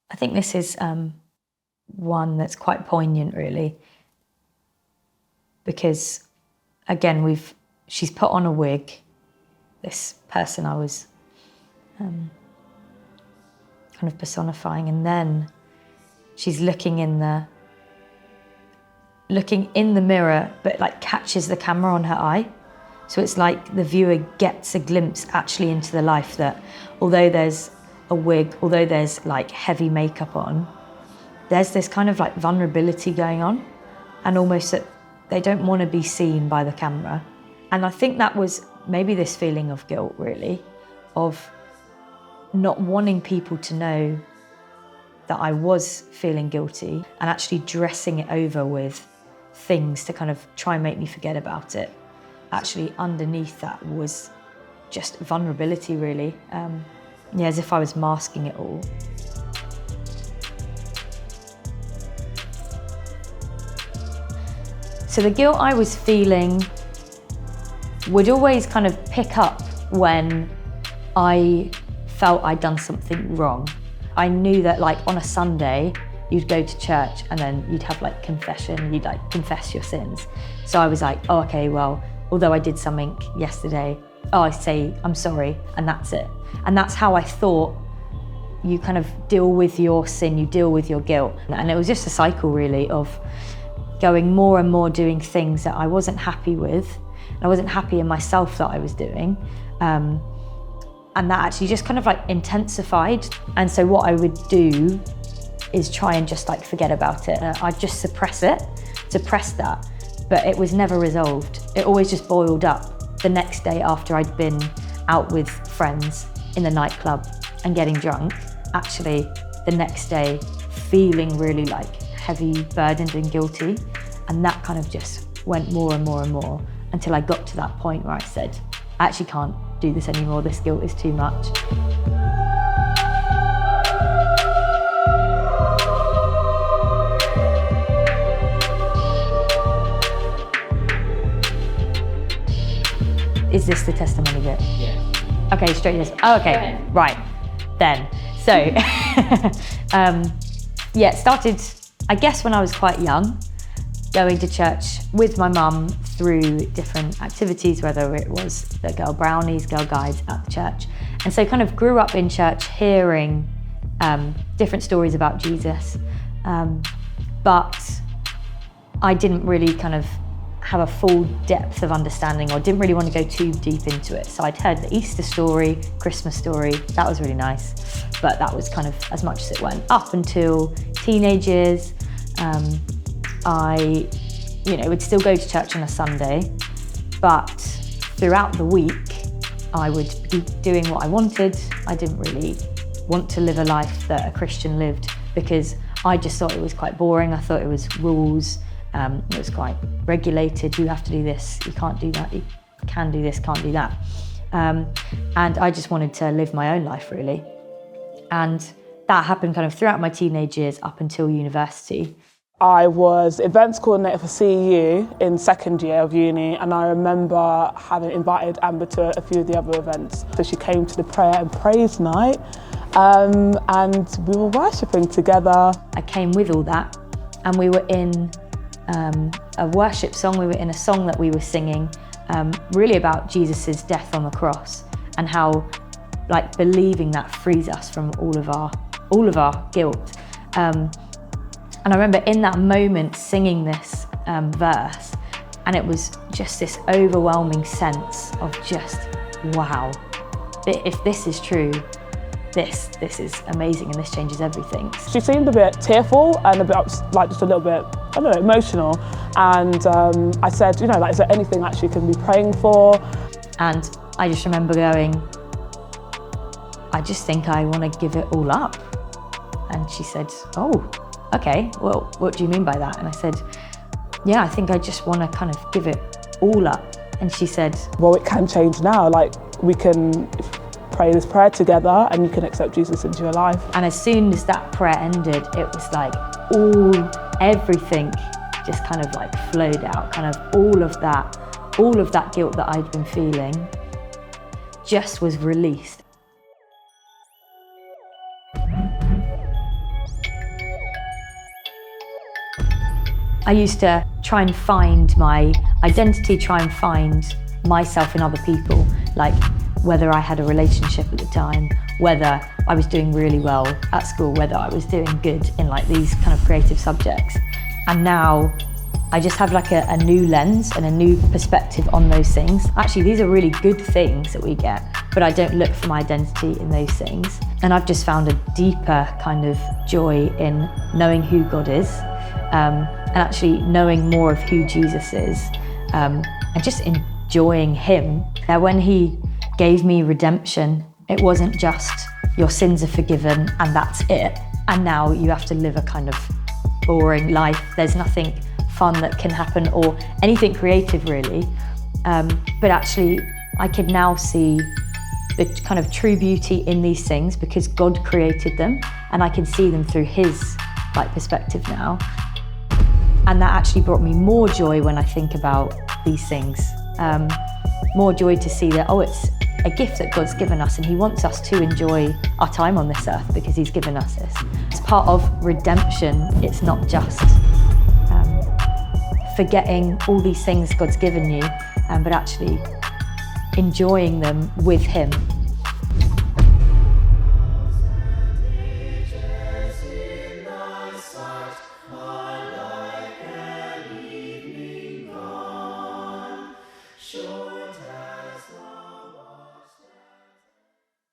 I think this is one that's quite poignant, really, because again, she's put on a wig. This person I was kind of personifying, and then she's looking in the mirror, but like catches the camera on her eye. So it's like the viewer gets a glimpse actually into the life that, although there's a wig, although there's like heavy makeup on, there's this kind of like vulnerability going on, and almost that they don't want to be seen by the camera. And I think that was maybe this feeling of guilt, really, of not wanting people to know that I was feeling guilty and actually dressing it over with things to kind of try and make me forget about it. Actually, underneath that was just vulnerability, really. As if I was masking it all. So the guilt I was feeling would always kind of pick up when I felt I'd done something wrong. I knew that, like, on a Sunday, you'd go to church and then you'd have like confession, you'd like confess your sins. So I was like, oh, okay, well, although I did something yesterday, I say I'm sorry, and that's it. And that's how I thought you kind of deal with your sin, you deal with your guilt. And it was just a cycle, really, of going more and more doing things that I wasn't happy with. I wasn't happy in myself that I was doing. And that actually just kind of like intensified. And so what I would do is try and just like forget about it. I'd just suppress that, but it was never resolved. It always just boiled up the next day after I'd been out with friends in the nightclub and getting drunk. Actually, the next day, feeling really like heavy, burdened and guilty. And that kind of just went more and more and more until I got to that point where I said, I actually can't do this anymore, this guilt is too much. Is this the testimony bit? Yeah. Okay, straight to this. Oh, okay, right, then. So, it started, I guess, when I was quite young, going to church with my mum through different activities, whether it was the Girl Brownies, Girl Guides at the church. And so kind of grew up in church hearing different stories about Jesus. But I didn't really kind of have a full depth of understanding, or didn't really want to go too deep into it. So I'd heard the Easter story, Christmas story, that was really nice. But that was kind of as much as it went. Up until teenage years, I would still go to church on a Sunday, but throughout the week, I would be doing what I wanted. I didn't really want to live a life that a Christian lived because I just thought it was quite boring. I thought it was rules. It was quite regulated. You have to do this, you can't do that, you can do this, can't do that. And I just wanted to live my own life, really. And that happened kind of throughout my teenage years up until university. I was events coordinator for CEU in second year of uni, and I remember having invited Amber to a few of the other events. So she came to the prayer and praise night, and we were worshipping together. I came with all that, and we were in a worship song. We were in a song that we were singing, really about Jesus's death on the cross, and how, like, believing that frees us from all of our guilt. And I remember in that moment singing this verse, and it was just this overwhelming sense of just, wow, if this is true, this is amazing, and this changes everything. She seemed a bit tearful and a bit, like, just a little bit, I don't know, emotional. And I said, is there anything that she can be praying for? And I just remember going, I just think I want to give it all up. And she said, oh, okay, well, what do you mean by that? And I said, yeah, I think I just want to kind of give it all up. And she said, well, it can change now. Like, we can pray this prayer together and you can accept Jesus into your life. And as soon as that prayer ended, it was like everything just kind of like flowed out, kind of all of that guilt that I'd been feeling just was released. I used to try and find my identity, try and find myself in other people, like whether I had a relationship at the time, whether I was doing really well at school, whether I was doing good in like these kind of creative subjects. And now I just have like a new lens and a new perspective on those things. Actually, these are really good things that we get, but I don't look for my identity in those things. And I've just found a deeper kind of joy in knowing who God is, and actually knowing more of who Jesus is, and just enjoying him. When he gave me redemption, it wasn't just your sins are forgiven and that's it, and now you have to live a kind of boring life. There's nothing fun that can happen or anything creative really, but actually I can now see the kind of true beauty in these things because God created them, and I can see them through his like perspective now. And that actually brought me more joy when I think about these things. More joy to see that, oh, it's a gift that God's given us and he wants us to enjoy our time on this earth because he's given us this. It's part of redemption. It's not just forgetting all these things God's given you, but actually enjoying them with him.